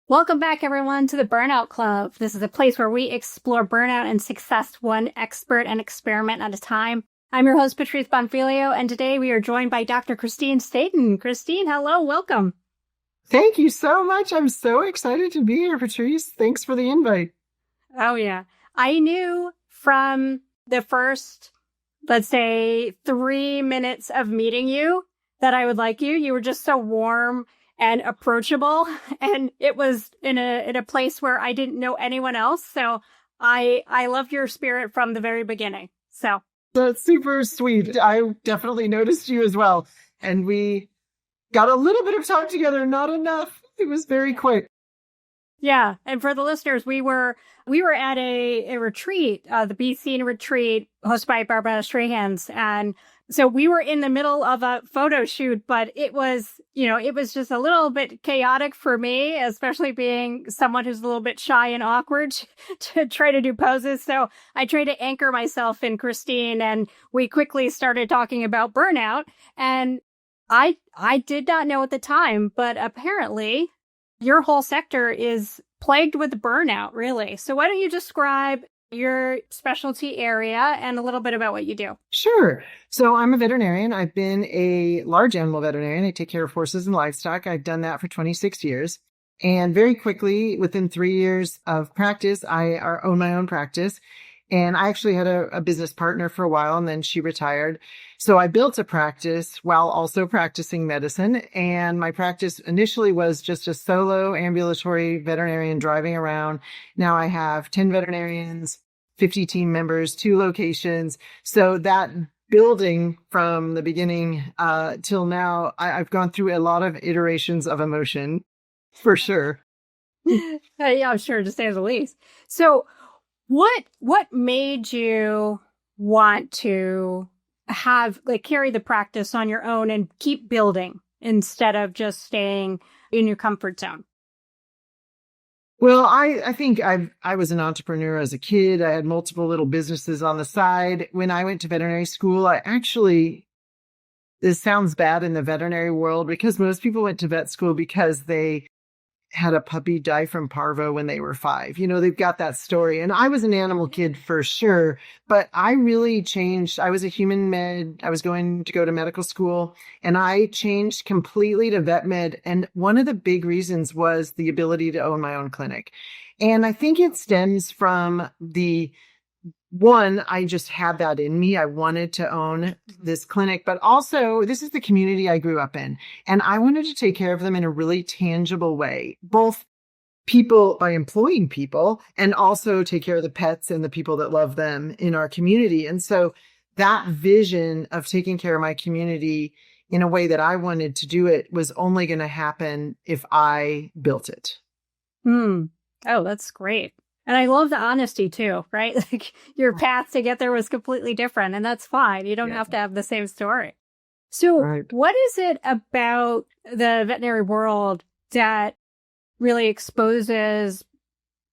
Welcome back, everyone, to the Burnout Club. This is a place where we explore burnout and success one expert and experiment at a time. I'm your host, Patrice Bonfiglio, and today we are joined by Dr. Christine Staten. Christine, hello, welcome. Thank you so much. I'm so excited to be here, Patrice. Thanks for the invite. Oh, yeah. I knew from the first, let's say, 3 minutes of meeting you that I would like you. You were just so warm and approachable, and it was in a place where I didn't know anyone else. So I loved your spirit from the very beginning. So that's super sweet. I definitely noticed you as well, and we got a little bit of time together. Not enough. It was very quick. Yeah, and for the listeners, we were at a retreat, the BC retreat hosted by Barbara Strahans, and so we were in the middle of a photo shoot, but it was just a little bit chaotic for me, especially being someone who's a little bit shy and awkward to try to do poses. So I tried to anchor myself in Christine, and we quickly started talking about burnout. And I did not know at the time, but apparently your whole sector is plagued with burnout, really. So why don't you describe your specialty area and a little bit about what you do? Sure. So I'm a veterinarian. I've been a large animal veterinarian. I take care of horses and livestock. I've done that for 26 years. And very quickly, within 3 years of practice, I own my own practice. And I actually had a business partner for a while, and then she retired. So I built a practice while also practicing medicine. And my practice initially was just a solo ambulatory veterinarian driving around. Now I have 10 veterinarians, 50 team members, 2 locations. So that building from the beginning till now, I've gone through a lot of iterations of emotion, for sure. Yeah, I'm sure, to say the least. So what made you want to carry the practice on your own and keep building instead of just staying in your comfort zone? Well, I think I was an entrepreneur as a kid. I had multiple little businesses on the side. When I went to veterinary school, this sounds bad in the veterinary world because most people went to vet school because they had a puppy die from parvo when they were 5. They've got that story. And I was an animal kid for sure, but I really changed. I was a human med. I was going to go to medical school, and I changed completely to vet med. And one of the big reasons was the ability to own my own clinic. And I think it stems from I just had that in me. I wanted to own this clinic, but also this is the community I grew up in. And I wanted to take care of them in a really tangible way, both people by employing people and also take care of the pets and the people that love them in our community. And so that vision of taking care of my community in a way that I wanted to do it was only going to happen if I built it. Oh, that's great. And I love the honesty too, right? Like your path to get there was completely different, and that's fine. You don't have to have the same story. So What is it about the veterinary world that really exposes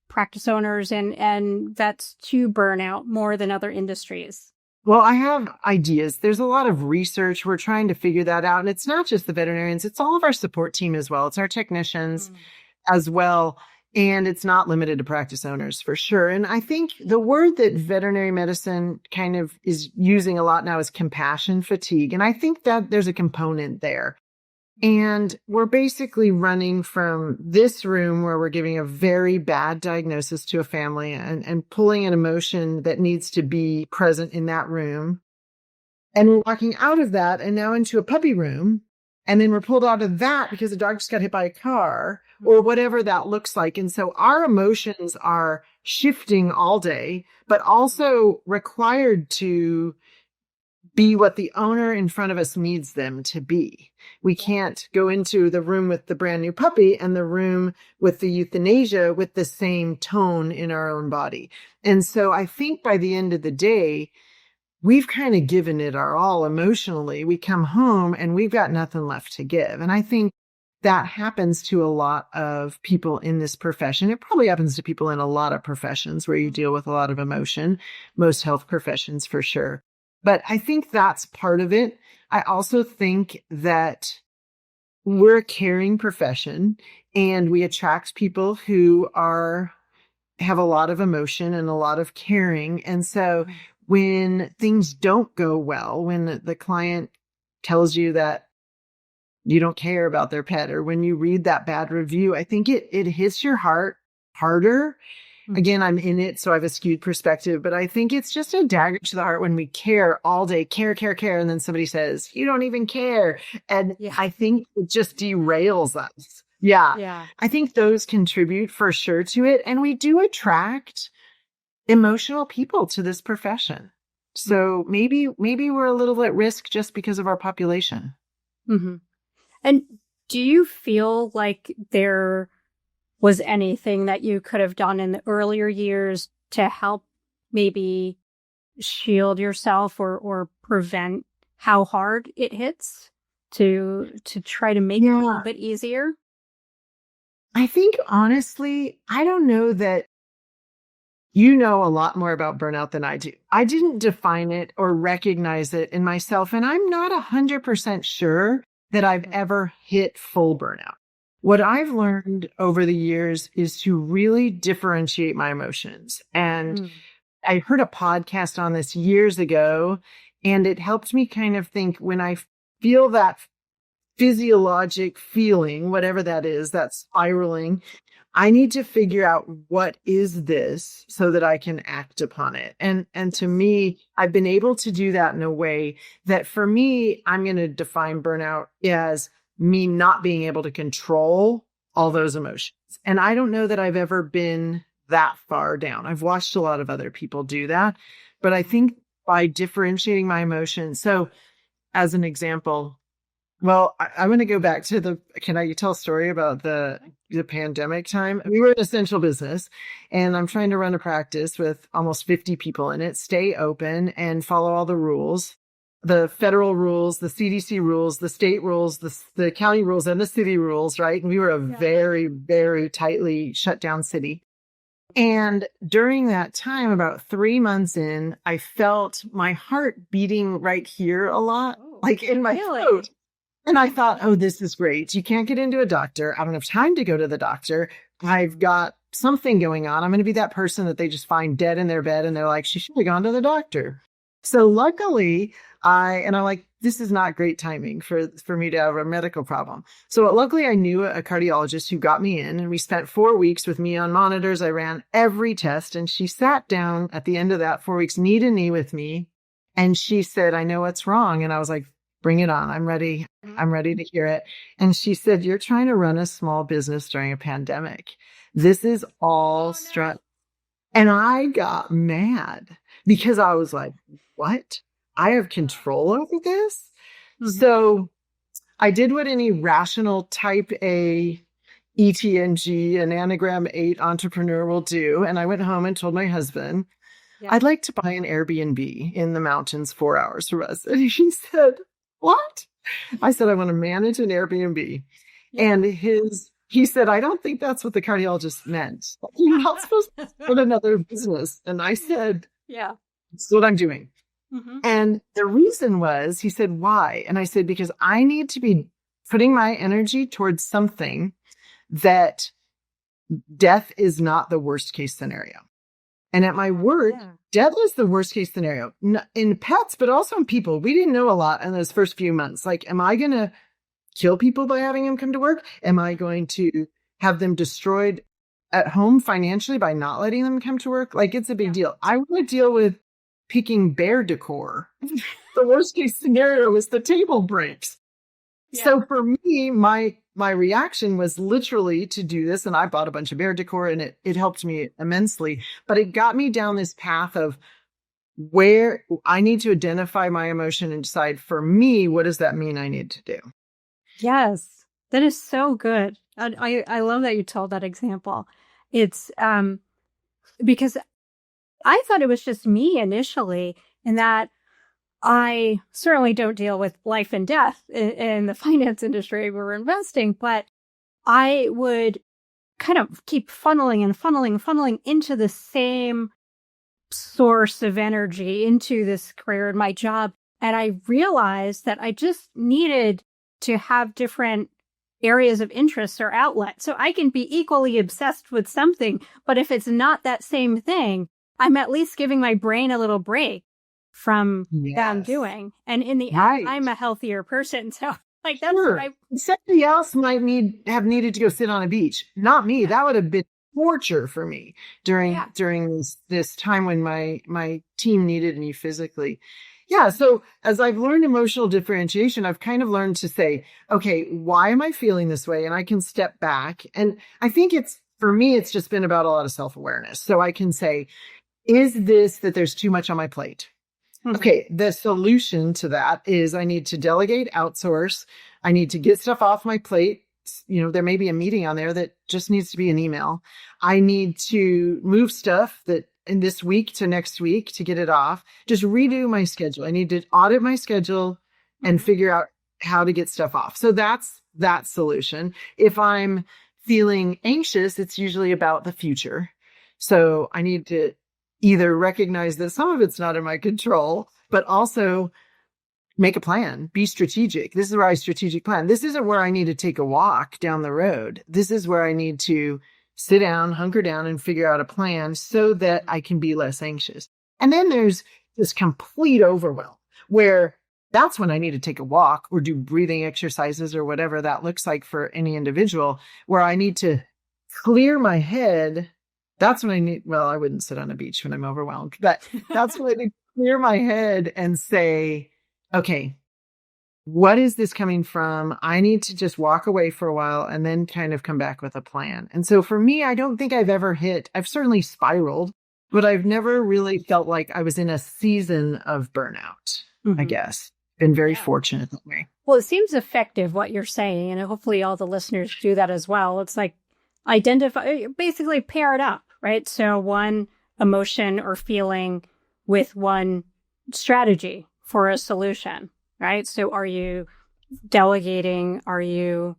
practice owners and vets to burnout more than other industries? Well, I have ideas. There's a lot of research. We're trying to figure that out. And it's not just the veterinarians, it's all of our support team as well. It's our technicians as well. And it's not limited to practice owners for sure. And I think the word that veterinary medicine kind of is using a lot now is compassion fatigue. And I think that there's a component there. And we're basically running from this room where we're giving a very bad diagnosis to a family and pulling an emotion that needs to be present in that room. And we're walking out of that and now into a puppy room. And then we're pulled out of that because the dog just got hit by a car or whatever that looks like. And so our emotions are shifting all day, but also required to be what the owner in front of us needs them to be. We can't go into the room with the brand new puppy and the room with the euthanasia with the same tone in our own body. And so I think by the end of the day, we've kind of given it our all emotionally. We come home and we've got nothing left to give. And I think that happens to a lot of people in this profession. It probably happens to people in a lot of professions where you deal with a lot of emotion, most health professions for sure. But I think that's part of it. I also think that we're a caring profession and we attract people who have a lot of emotion and a lot of caring. And so when things don't go well, when the client tells you that you don't care about their pet, or when you read that bad review, I think it hits your heart harder. Again, I'm in it, so I have a skewed perspective, but I think it's just a dagger to the heart when we care all day, care, and then somebody says, you don't even care. And I think it just derails us. Yeah. I think those contribute for sure to it. And we do attract emotional people to this profession. So maybe we're a little at risk just because of our population. Mm-hmm. And do you feel like there was anything that you could have done in the earlier years to help maybe shield yourself or prevent how hard it hits, to try to make it a little bit easier? I think honestly, I don't know that you know a lot more about burnout than I do. I didn't define it or recognize it in myself, and I'm not 100% sure that I've ever hit full burnout. What I've learned over the years is to really differentiate my emotions. And I heard a podcast on this years ago, and it helped me kind of think when I feel that physiologic feeling, whatever that is, that spiraling, I need to figure out what is this so that I can act upon it. And to me, I've been able to do that in a way that for me, I'm going to define burnout as me not being able to control all those emotions. And I don't know that I've ever been that far down. I've watched a lot of other people do that, but I think by differentiating my emotions. So as an example, well, I'm going to go back to can I tell a story about the pandemic time? We were an essential business, and I'm trying to run a practice with almost 50 people in it, stay open and follow all the rules, the federal rules, the CDC rules, the state rules, the county rules, and the city rules, right? And we were a very, very tightly shut down city. And during that time, about 3 months in, I felt my heart beating right here a lot, like in my throat. And I thought, oh, this is great. You can't get into a doctor. I don't have time to go to the doctor. I've got something going on. I'm going to be that person that they just find dead in their bed and they're like, she should have gone to the doctor. So luckily, I'm like, this is not great timing for me to have a medical problem. So luckily I knew a cardiologist who got me in, and we spent 4 weeks with me on monitors. I ran every test, and she sat down at the end of that 4 weeks, knee to knee with me. And she said, I know what's wrong. And I was like, bring it on. I'm ready. I'm ready to hear it. And she said, you're trying to run a small business during a pandemic. This is all stress. And I got mad because I was like, what? I have control over this? So I did what any rational type A ETNG, an Enneagram 8 entrepreneur will do. And I went home and told my husband, I'd like to buy an Airbnb in the mountains 4 hours from us. And he said, what? I said, I want to manage an Airbnb. And he said, I don't think that's what the cardiologist meant. You're not supposed to start another business. And I said, that's what I'm doing. And the reason was, he said, why? And I said, because I need to be putting my energy towards something that death is not the worst case scenario. And at my work, death is the worst case scenario in pets, but also in people. We didn't know a lot in those first few months. Like, am I going to kill people by having them come to work? Am I going to have them destroyed at home financially by not letting them come to work? Like, it's a big deal. I want to deal with picking bear decor. The worst case scenario is the table breaks. So for me, my reaction was literally to do this. And I bought a bunch of bear decor, and it helped me immensely. But it got me down this path of where I need to identify my emotion and decide, for me, what does that mean I need to do? Yes, that is so good. I love that you told that example. It's because I thought it was just me initially, in that I certainly don't deal with life and death in the finance industry where we're investing, but I would kind of keep funneling into the same source of energy, into this career and my job. And I realized that I just needed to have different areas of interest or outlet. So I can be equally obsessed with something, but if it's not that same thing, I'm at least giving my brain a little break from that I'm doing. And in the end, I'm a healthier person. So like that's what somebody else might have needed to go sit on a beach. Not me. That would have been torture for me during this time when my team needed me physically. Yeah. So as I've learned emotional differentiation, I've kind of learned to say, okay, why am I feeling this way? And I can step back. And I think for me, it's just been about a lot of self-awareness. So I can say, is this that there's too much on my plate? Mm-hmm. Okay. The solution to that is I need to delegate, outsource. I need to get stuff off my plate. There may be a meeting on there that just needs to be an email. I need to move stuff that in this week to next week to get it off, just redo my schedule. I need to audit my schedule and figure out how to get stuff off. So that's that solution. If I'm feeling anxious, it's usually about the future. So I need to either recognize that some of it's not in my control, but also make a plan, be strategic. This is where I strategic plan. This isn't where I need to take a walk down the road. This is where I need to sit down, hunker down, and figure out a plan so that I can be less anxious. And then there's this complete overwhelm where that's when I need to take a walk or do breathing exercises or whatever that looks like for any individual, where I need to clear my head. That's when I wouldn't sit on a beach when I'm overwhelmed, but that's when I need to clear my head and say, okay, what is this coming from? I need to just walk away for a while and then kind of come back with a plan. And so for me, I don't think I've certainly spiraled, but I've never really felt like I was in a season of burnout, I guess. Been very fortunate that way. Well, it seems effective what you're saying, and hopefully all the listeners do that as well. It's like basically pair it up, right? So one emotion or feeling with one strategy for a solution. Right. So are you delegating? Are you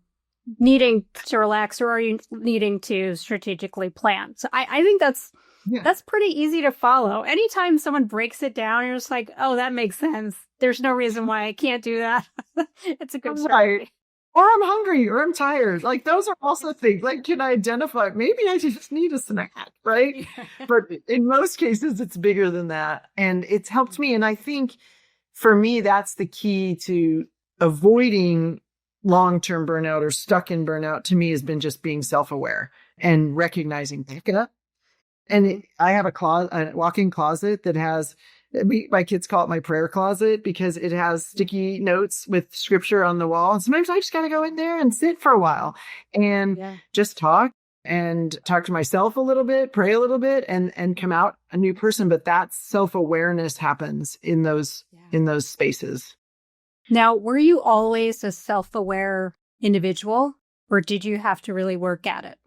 needing to relax, or are you needing to strategically plan? So I think that's pretty easy to follow. Anytime someone breaks it down, you're just like, oh, that makes sense. There's no reason why I can't do that. It's a good strategy. Or I'm hungry, or I'm tired. Like those are also things. Like, can I identify? Maybe I just need a snack, right? But in most cases, it's bigger than that. And it's helped me. And I think for me, that's the key to avoiding long-term burnout or stuck in burnout, to me, has been just being self-aware and recognizing pickup. And I have a walk-in closet that has, my kids call it my prayer closet because it has sticky notes with scripture on the wall. And sometimes I just got to go in there and sit for a while and just talk to myself a little bit, pray a little bit, and come out a new person. But that self-awareness happens in those spaces. Now, were you always a self-aware individual, or did you have to really work at it?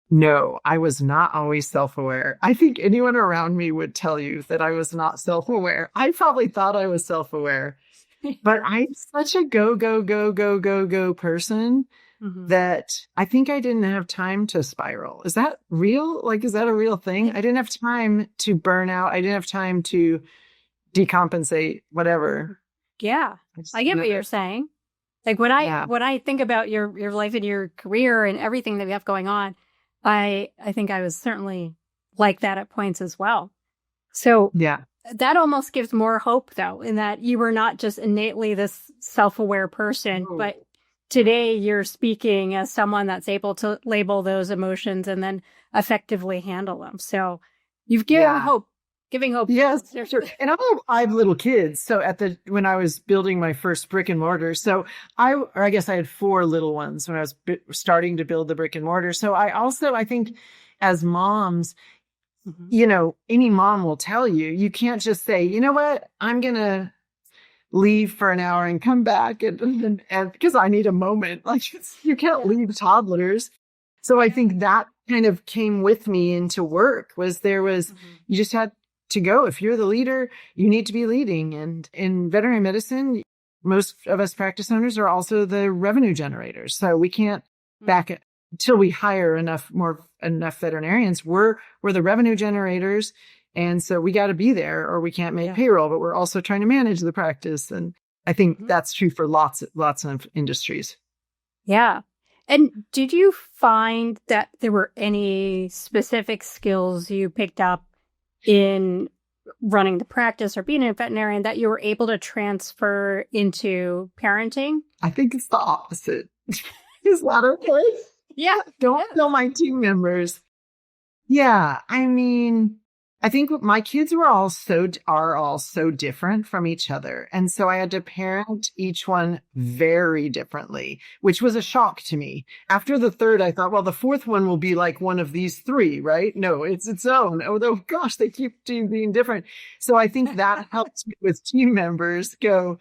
No, I was not always self-aware. I think anyone around me would tell you that I was not self-aware. I probably thought I was self-aware, but I'm such a go person that I think I didn't have time to spiral. Is that real? Like, is that a real thing? I didn't have time to burn out. I didn't have time to decompensate, whatever. Yeah. I get what you're saying. Like when I think about your life and your career and everything that you have going on, I think I was certainly like that at points as well. So that almost gives more hope, though, in that you were not just innately this self-aware person, but today you're speaking as someone that's able to label those emotions and then effectively handle them. So you've given hope. Giving hope. Yes, sure. And I have little kids. So when I was building my first brick and mortar, I guess I had 4 little ones when I was starting to build the brick and mortar. So I think as moms, any mom will tell you, you can't just say, you know what, I'm going to leave for an hour and come back and because I need a moment. Like you can't leave toddlers. So I think that kind of came with me into work you just had to go. If you're the leader, you need to be leading. And in veterinary medicine, most of us practice owners are also the revenue generators. So we can't back it until we hire enough veterinarians. We're the revenue generators. And so we got to be there or we can't make payroll, but we're also trying to manage the practice. And I think that's true for lots of industries. Yeah. And did you find that there were any specific skills you picked up in running the practice or being a veterinarian that you were able to transfer into parenting? I think it's the opposite. Is that okay? Yeah. Don't tell my team members. Yeah. I mean, I think my kids are all so different from each other. And so I had to parent each one very differently, which was a shock to me. After the third, I thought, well, the fourth one will be like one of these three, right? No, it's its own. Oh gosh, they keep being different. So I think that helps me with team members go,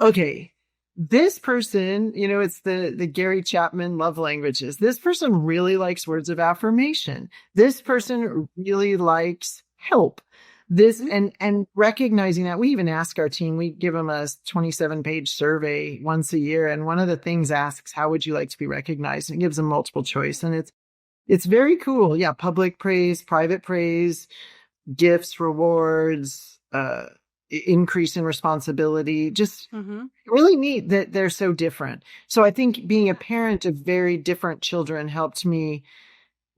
okay, this person, it's the Gary Chapman love languages. This person really likes words of affirmation. This person really likes help. This and recognizing that, we even ask our team, we give them a 27-page survey once a year. And one of the things asks, how would you like to be recognized? And it gives them multiple choice. And it's very cool. Yeah. Public praise, private praise, gifts, rewards, increase in responsibility, just really neat that they're so different. So I think being a parent of very different children helped me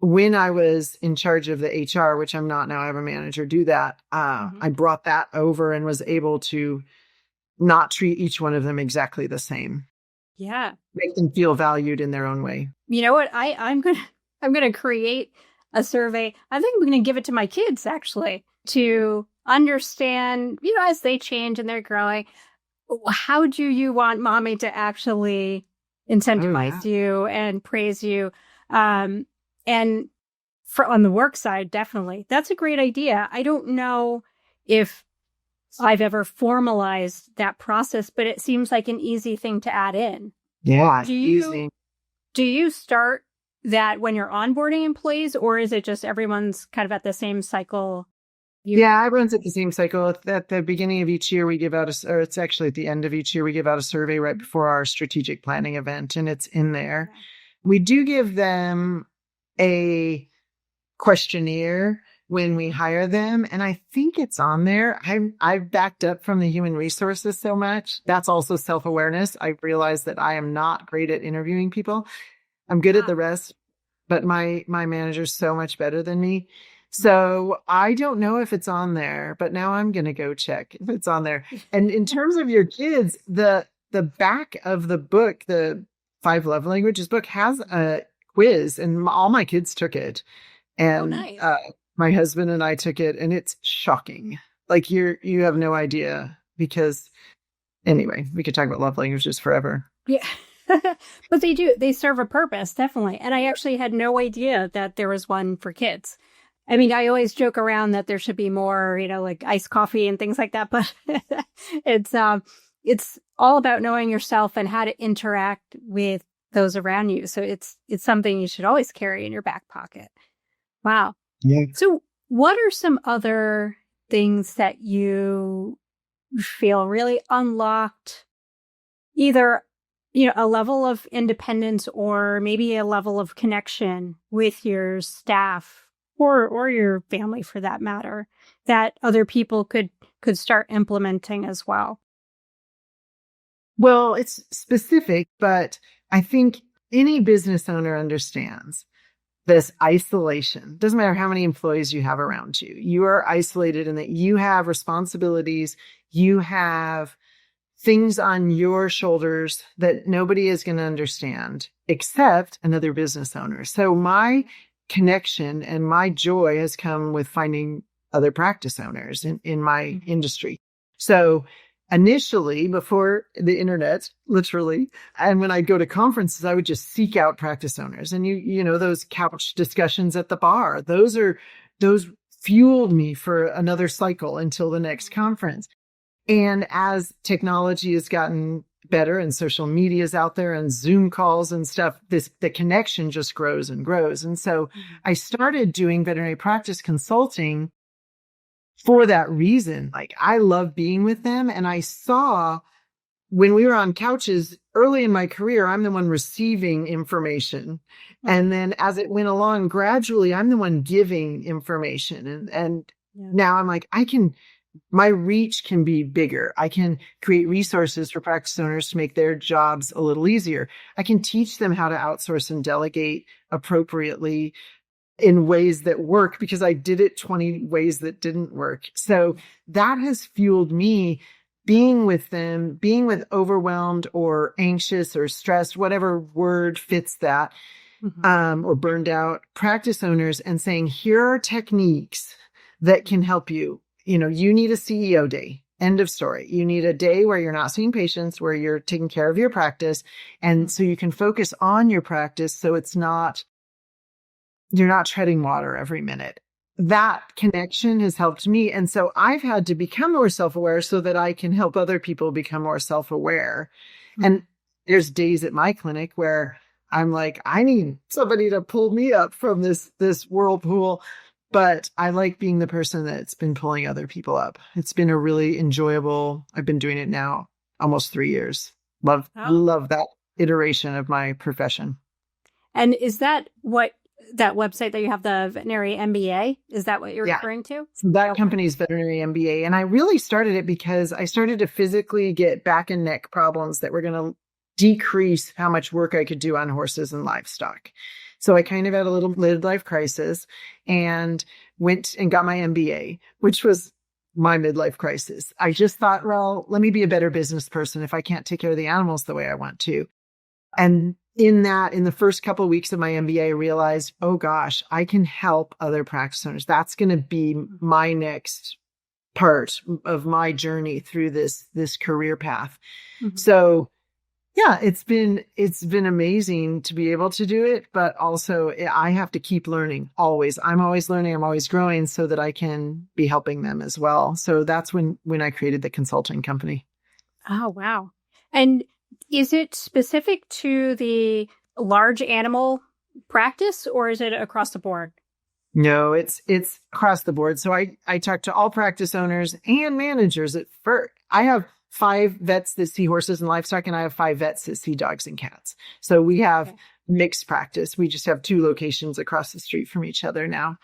when I was in charge of the HR, which I'm not now, I have a manager do that. I brought that over and was able to not treat each one of them exactly the same. Yeah. Make them feel valued in their own way. You know what? I'm gonna create a survey. I think I'm gonna give it to my kids actually to understand, as they change and they're growing, how do you want mommy to actually incentivize you and praise you? And on the work side, definitely. That's a great idea. I don't know if I've ever formalized that process, but it seems like an easy thing to add in. Yeah, easy. Do you start that when you're onboarding employees, or is it just everyone's kind of at the same cycle? Yeah, everyone's at the same cycle. At the beginning of each year, we give out or it's actually at the end of each year, we give out a survey right before our strategic planning event, and it's in there. Okay. We do give them a questionnaire when we hire them, and I think it's on there. I've backed up from the human resources so much. That's also self-awareness. I realized that I am not great at interviewing people. I'm good at the rest, but my manager's so much better than me. So I don't know if it's on there, but now I'm going to go check if it's on there. And in terms of your kids, the back of the book, the 5 Love Languages book, has a quiz, and all my kids took it. And nice. My husband and I took it, and it's shocking. Like you have no idea, because anyway, we could talk about love languages forever. Yeah. But they serve a purpose, definitely. And I actually had no idea that there was one for kids. I mean, I always joke around that there should be more, like iced coffee and things like that, but it's all about knowing yourself and how to interact with those around you. So it's something you should always carry in your back pocket. Wow. Yeah. So what are some other things that you feel really unlocked, either, a level of independence or maybe a level of connection with your staff or your family for that matter, that other people could start implementing as well? Well, it's specific, but I think any business owner understands this isolation. Doesn't matter how many employees you have around you. You are isolated in that you have responsibilities. You have things on your shoulders that nobody is going to understand except another business owner. So my connection and my joy has come with finding other practice owners in my industry. So initially, before the internet, literally, and when I'd go to conferences, I would just seek out practice owners. And those couch discussions at the bar, those fueled me for another cycle until the next conference. And as technology has gotten better and social media is out there and Zoom calls and stuff, the connection just grows and grows. And so I started doing veterinary practice consulting for that reason. Like, I love being with them. And I saw when we were on couches early in my career, I'm the one receiving information. And then as it went along, gradually, I'm the one giving information. And now I'm like, I can my reach can be bigger. I can create resources for practice owners to make their jobs a little easier. I can teach them how to outsource and delegate appropriately in ways that work because I did it 20 ways that didn't work. So that has fueled me being with them, being with overwhelmed or anxious or stressed, whatever word fits that, or burned out practice owners, and saying, here are techniques that can help you. You need a CEO day. End of story. You need a day where you're not seeing patients, where you're taking care of your practice. And so you can focus on your practice. So you're not treading water every minute. That connection has helped me. And so I've had to become more self-aware so that I can help other people become more self-aware. And there's days at my clinic where I'm like, I need somebody to pull me up from this whirlpool. But I like being the person that's been pulling other people up. It's been a really enjoyable, I've been doing it now almost 3 years. Love that iteration of my profession. And is that what that website that you have, the Veterinary MBA, is that what you're referring to? So that company's Veterinary MBA. And I really started it because I started to physically get back and neck problems that were going to decrease how much work I could do on horses and livestock. So I kind of had a little midlife crisis and went and got my MBA, which was my midlife crisis. I just thought, well, let me be a better business person if I can't take care of the animals the way I want to. And in the first couple of weeks of my MBA, I realized, oh gosh, I can help other practice owners. That's going to be my next part of my journey through this career path. So yeah, it's been amazing to be able to do it, but also I have to keep learning always. I'm always learning. I'm always growing so that I can be helping them as well. So that's when I created the consulting company. Oh, wow. And is it specific to the large animal practice, or is it across the board? No, it's across the board. So I talk to all practice owners and managers at first. I have 5 vets that see horses and livestock, and I have 5 vets that see dogs and cats. So we have mixed practice. We just have 2 locations across the street from each other now.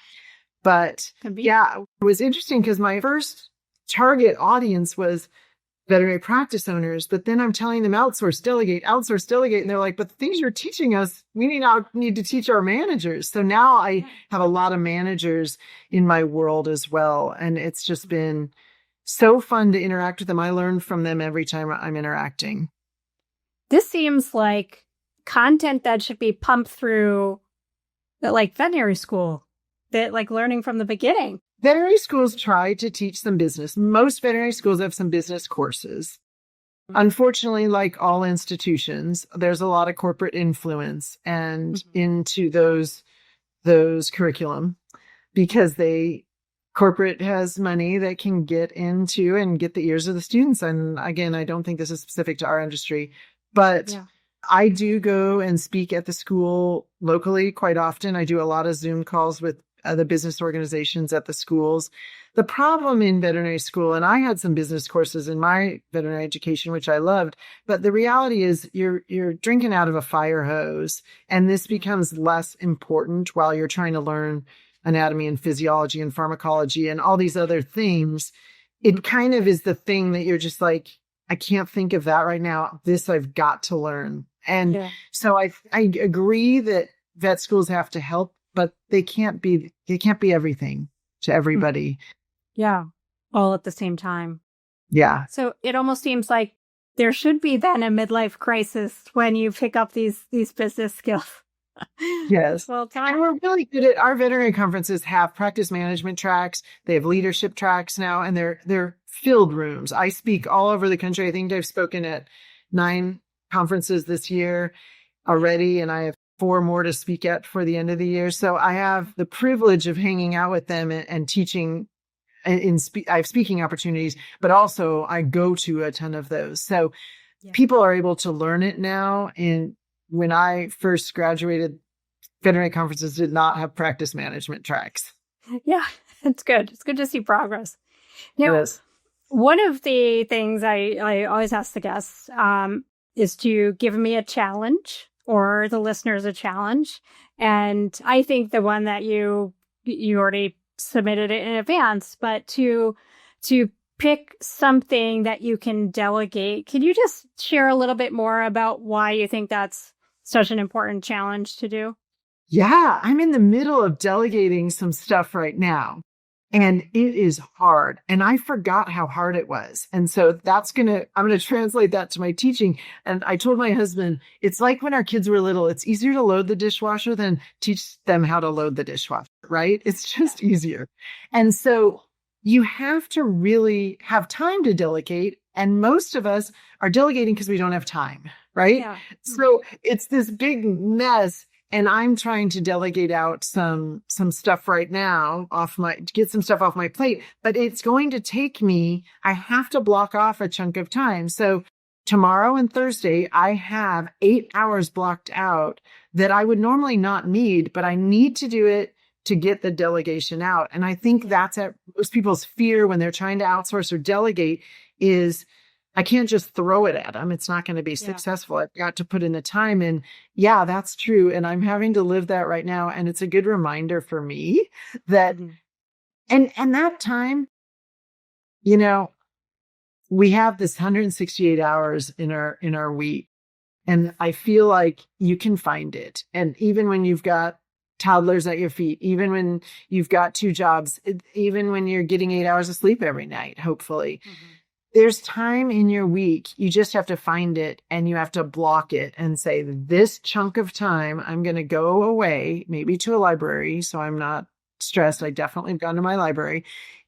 But yeah, it was interesting because my first target audience was veterinary practice owners, but then I'm telling them outsource, delegate. And they're like, but the things you're teaching us, we now need to teach our managers. So now I have a lot of managers in my world as well. And it's just been so fun to interact with them. I learn from them every time I'm interacting. This seems like content that should be pumped through like veterinary school, that like learning from the beginning. Veterinary schools try to teach some business. Most veterinary schools have some business courses. Unfortunately, like all institutions, there's a lot of corporate influence and into those curriculum because corporate has money that can get into and get the ears of the students. And again, I don't think this is specific to our industry, but I do go and speak at the school locally quite often. I do a lot of Zoom calls with the business organizations at the schools. The problem in veterinary school, and I had some business courses in my veterinary education, which I loved, but the reality is you're drinking out of a fire hose, and this becomes less important while you're trying to learn anatomy and physiology and pharmacology and all these other things. It kind of is the thing that you're just like, I can't think of that right now. This I've got to learn. And so I agree that vet schools have to help, but they can't be everything to everybody. Yeah. All at the same time. Yeah. So it almost seems like there should be then a midlife crisis when you pick up these business skills. Yes. Well, and we're really good at our veterinary conferences have practice management tracks. They have leadership tracks now, and they're filled rooms. I speak all over the country. I think I've spoken at 9 conferences this year already, and I have 4 more to speak at for the end of the year. So I have the privilege of hanging out with them and teaching. I have speaking opportunities, but also I go to a ton of those. So people are able to learn it now. And when I first graduated, veterinary conferences did not have practice management tracks. Yeah, it's good. It's good to see progress. Now, one of the things I always ask the guests is to give me a challenge or the listeners a challenge. And I think the one that you already submitted it in advance, but to to pick something that you can delegate. Can you just share a little bit more about why you think that's such an important challenge to do? Yeah, I'm in the middle of delegating some stuff right now. And it is hard. And I forgot how hard it was. And so I'm going to translate that to my teaching. And I told my husband, it's like when our kids were little, it's easier to load the dishwasher than teach them how to load the dishwasher, right? It's just easier. And so you have to really have time to delegate. And most of us are delegating because we don't have time, right? Yeah. So it's this big mess. And I'm trying to delegate out some stuff right now get some stuff off my plate, but it's going to take me, I have to block off a chunk of time. So tomorrow and Thursday, I have 8 hours blocked out that I would normally not need, but I need to do it to get the delegation out. And I think that's at most people's fear when they're trying to outsource or delegate is, I can't just throw it at them. It's not going to be successful. I've got to put in the time. And yeah, that's true. And I'm having to live that right now. And it's a good reminder for me that, and that time, we have this 168 hours in our week. And I feel like you can find it. And even when you've got toddlers at your feet, even when you've got 2 jobs, even when you're getting 8 hours of sleep every night, hopefully, there's time in your week. You just have to find it and you have to block it and say, this chunk of time, I'm going to go away, maybe to a library. So I'm not stressed. I definitely have gone to my library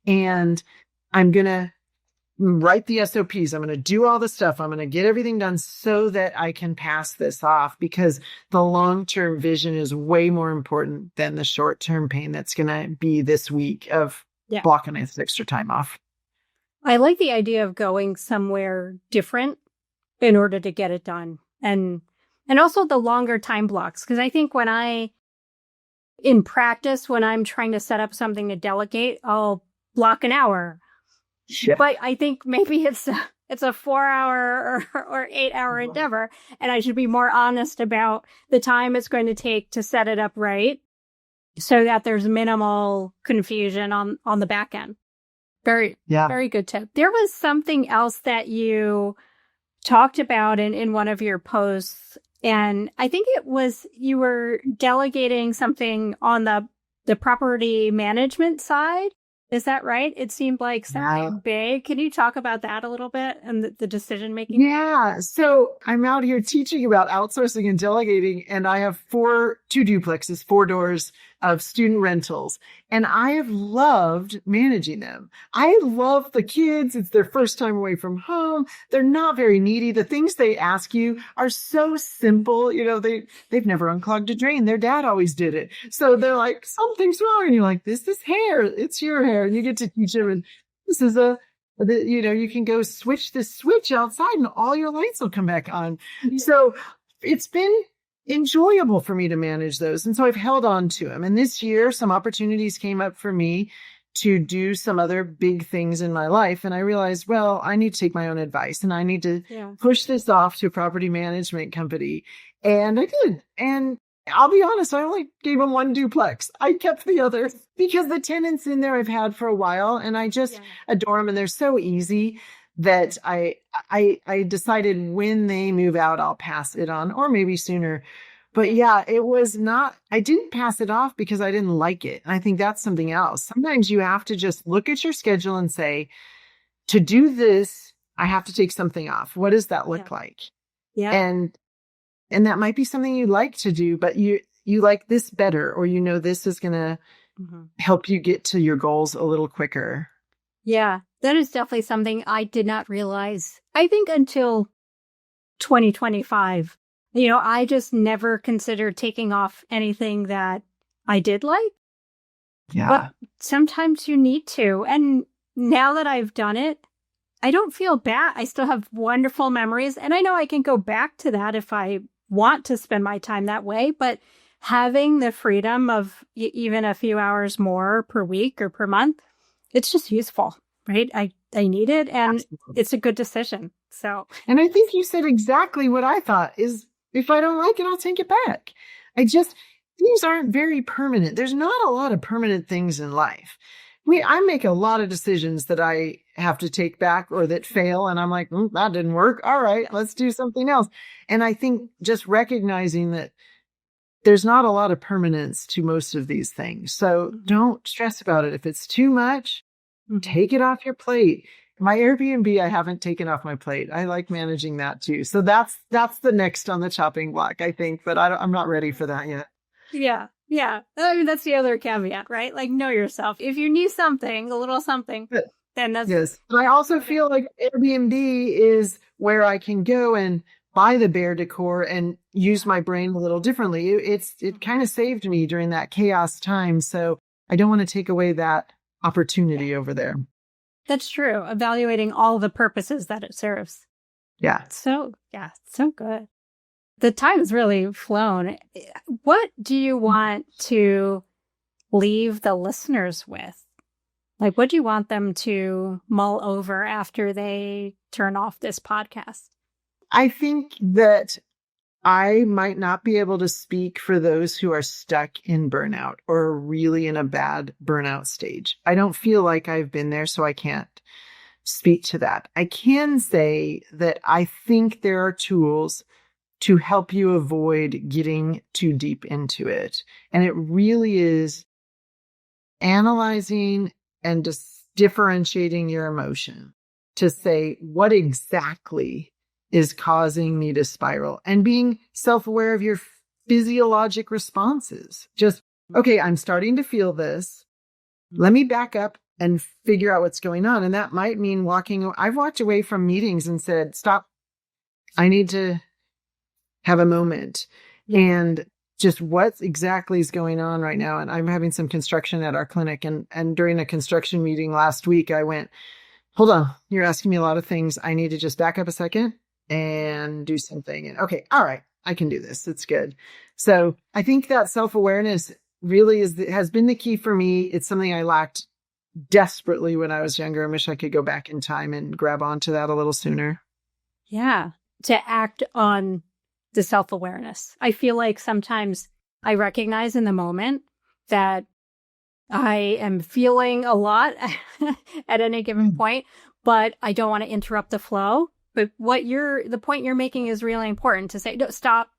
and I'm going to write the SOPs. I'm going to do all the stuff. I'm going to get everything done so that I can pass this off because the long-term vision is way more important than the short-term pain that's going to be this week of blocking this extra time off. I like the idea of going somewhere different in order to get it done. And also the longer time blocks. Because I think in practice, when I'm trying to set up something to delegate, I'll block an hour. Yeah. But I think maybe it's a 4-hour or 8-hour endeavor. And I should be more honest about the time it's going to take to set it up right so that there's minimal confusion on the back end. Very good tip. There was something else that you talked about in one of your posts, and I think it was you were delegating something on the property management side. Is that right? It seemed like something big. Can you talk about that a little bit and the decision making? Yeah. So I'm out here teaching about outsourcing and delegating, and I have 2 duplexes, 4 doors of student rentals. And I have loved managing them. I love the kids. It's their first time away from home. They're not very needy. The things they ask you are so simple. They've never unclogged a drain. Their dad always did it. So they're like, something's wrong. And you're like, this is hair. It's your hair. And you get to teach them. And this is you can go switch this switch outside and all your lights will come back on. Yeah. So it's been enjoyable for me to manage those. And so I've held on to them. And this year, some opportunities came up for me to do some other big things in my life. And I realized, well, I need to take my own advice and I need to push this off to a property management company. And I did. And I'll be honest, I only gave them 1 duplex. I kept the other because the tenants in there I've had for a while and I just adore them. And they're so easy that I decided when they move out, I'll pass it on, or maybe sooner. But yeah, I didn't pass it off because I didn't like it. And I think that's something else. Sometimes you have to just look at your schedule and say, to do this, I have to take something off. What does that look like? Yeah. And that might be something you like to do, but you like this better, or this is going to help you get to your goals a little quicker. Yeah, that is definitely something I did not realize. I think until 2025, I just never considered taking off anything that I did like. Yeah. But sometimes you need to. And now that I've done it, I don't feel bad. I still have wonderful memories. And I know I can go back to that if I want to spend my time that way. But having the freedom of even a few hours more per week or per month, it's just useful, right? I need it, and it's a good decision. So, and I think you said exactly what I thought is, if I don't like it, I'll take it back. Things aren't very permanent. There's not a lot of permanent things in life. I make a lot of decisions that I have to take back or that fail. And I'm like, that didn't work. All right, let's do something else. And I think just recognizing that there's not a lot of permanence to most of these things. So don't stress about it. If it's too much, take it off your plate. My Airbnb, I haven't taken off my plate. I like managing that too. So that's the next on the chopping block, I think, but I'm not ready for that yet. Yeah. Yeah. I mean, that's the other caveat, right? Like, know yourself. If you need something, a little something, then that's. Yes. But I also feel like Airbnb is where I can go and buy the bear decor and use my brain a little differently. It kind of saved me during that chaos time. So I don't want to take away that opportunity over there. That's true. Evaluating all the purposes that it serves. Yeah. So good. The time's really flown. What do you want to leave the listeners with? Like, what do you want them to mull over after they turn off this podcast? I think that I might not be able to speak for those who are stuck in burnout or are really in a bad burnout stage. I don't feel like I've been there, so I can't speak to that. I can say that I think there are tools to help you avoid getting too deep into it. And it really is analyzing and just differentiating your emotion to say, what exactly is causing me to spiral, and being self-aware of your physiologic responses. Just, okay, I'm starting to feel this. Let me back up and figure out what's going on. And that might mean walking. I've walked away from meetings and said, stop. I need to have a moment. And just what exactly is going on right now. And I'm having some construction at our clinic. And during a construction meeting last week, I went, hold on, you're asking me a lot of things. I need to just back up a second and do something. And okay, all right, I can do this. It's good. So I think that self-awareness really has been the key for me. It's something I lacked desperately when I was younger. I wish I could go back in time and grab onto that a little sooner. Yeah, to act on the self-awareness. I feel like sometimes I recognize in the moment that I am feeling a lot at any given point, but I don't want to interrupt the flow. But the point you're making is really important, to say, no, stop.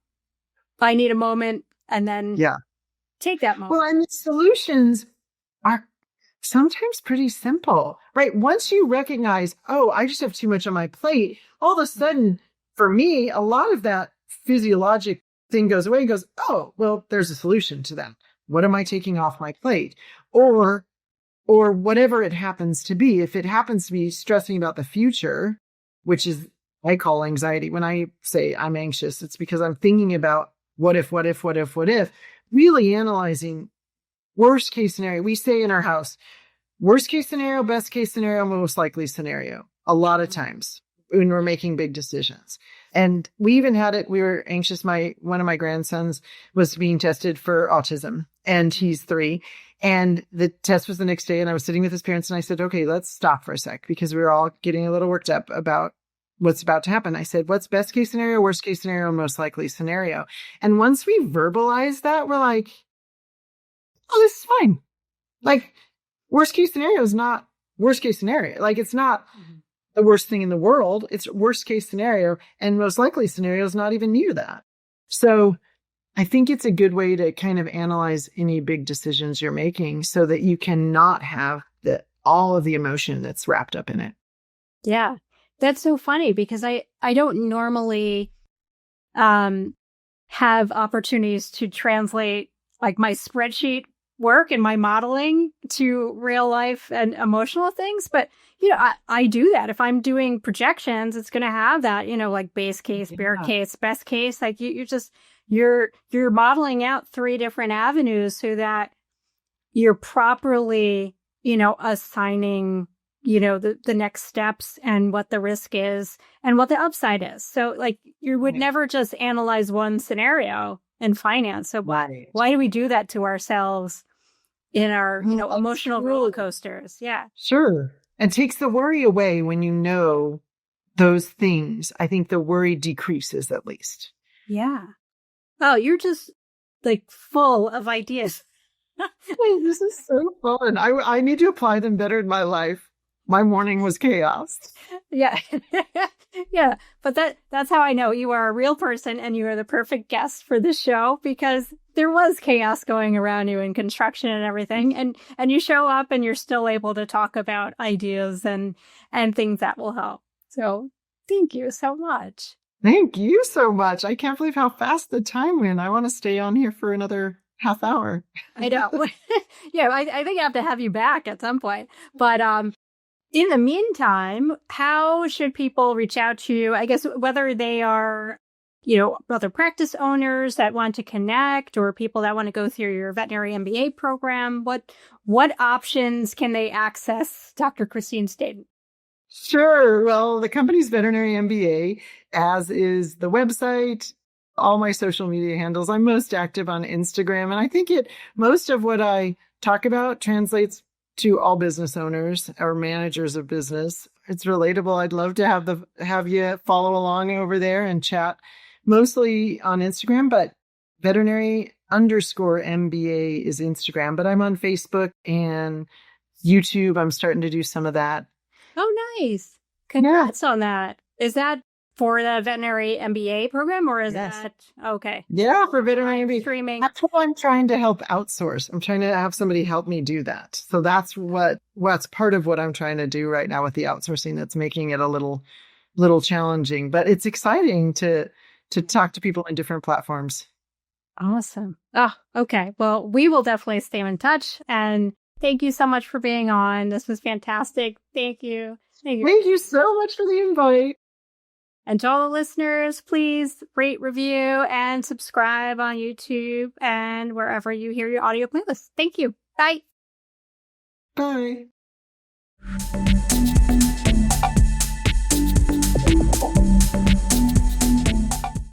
I need a moment, and then take that moment. Well, and the solutions are sometimes pretty simple, right? Once you recognize, oh, I just have too much on my plate, all of a sudden, for me, a lot of that physiologic thing goes away and goes, oh, well, there's a solution to that. What am I taking off my plate? Or whatever it happens to be. If it happens to be stressing about the future, which is, I call anxiety. When I say I'm anxious, it's because I'm thinking about what if, really analyzing worst case scenario. We say in our house, worst case scenario, best case scenario, most likely scenario, a lot of times when we're making big decisions. And we even had it, we were anxious. One of my grandsons was being tested for autism, and he's 3. And the test was the next day, and I was sitting with his parents, and I said, okay, let's stop for a sec, because we were all getting a little worked up about what's about to happen. I said, what's best case scenario, worst case scenario, most likely scenario? And once we verbalize that, we're like, oh, this is fine. Like, worst case scenario is not worst case scenario. Like, it's not the worst thing in the world. It's worst case scenario. And most likely scenario is not even near that. So I think it's a good way to kind of analyze any big decisions you're making so that you cannot have all of the emotion that's wrapped up in it. Yeah. That's so funny, because I don't normally have opportunities to translate like my spreadsheet work and my modeling to real life and emotional things. But, I do that. If I'm doing projections, it's going to have that, like base case, bear case, best case. Like you're modeling out 3 different avenues so that you're properly, assigning the next steps and what the risk is and what the upside is. So like you would never just analyze one scenario in finance. So why do we do that to ourselves in our, emotional roller coasters? Yeah. Sure. And takes the worry away when you know those things. I think the worry decreases at least. Yeah. Oh, you're just like full of ideas. Wait, this is so fun. I need to apply them better in my life. My morning was chaos. Yeah. Yeah. But that's how I know you are a real person and you are the perfect guest for this show, because there was chaos going around you in construction and everything. And you show up and you're still able to talk about ideas and things that will help. So thank you so much. Thank you so much. I can't believe how fast the time went. I want to stay on here for another half hour. I know. Yeah, I think I have to have you back at some point. But in the meantime, how should people reach out to you? I guess whether they are, other practice owners that want to connect or people that want to go through your veterinary MBA program, what options can they access Dr. Christine Staten? Sure. Well, the company's Veterinary MBA, as is the website, all my social media handles. I'm most active on Instagram. And I think most of what I talk about translates to all business owners or managers of business. It's relatable. I'd love to have you follow along over there and chat, mostly on Instagram, but veterinary_MBA is Instagram, but I'm on Facebook and YouTube. I'm starting to do some of that. Oh, nice. Congrats on that. Is that for the veterinary MBA program or is that okay? Yeah, for veterinary MBA. Streaming. That's what I'm trying to help outsource. I'm trying to have somebody help me do that. So that's what's part of what I'm trying to do right now with the outsourcing. That's making it a little challenging, but it's exciting to talk to people in different platforms. Awesome. Oh, okay. Well, we will definitely stay in touch, and thank you so much for being on. This was fantastic. Thank you. Thank you so much for the invite. And to all the listeners, please rate, review, and subscribe on YouTube and wherever you hear your audio playlists. Thank you. Bye. Bye.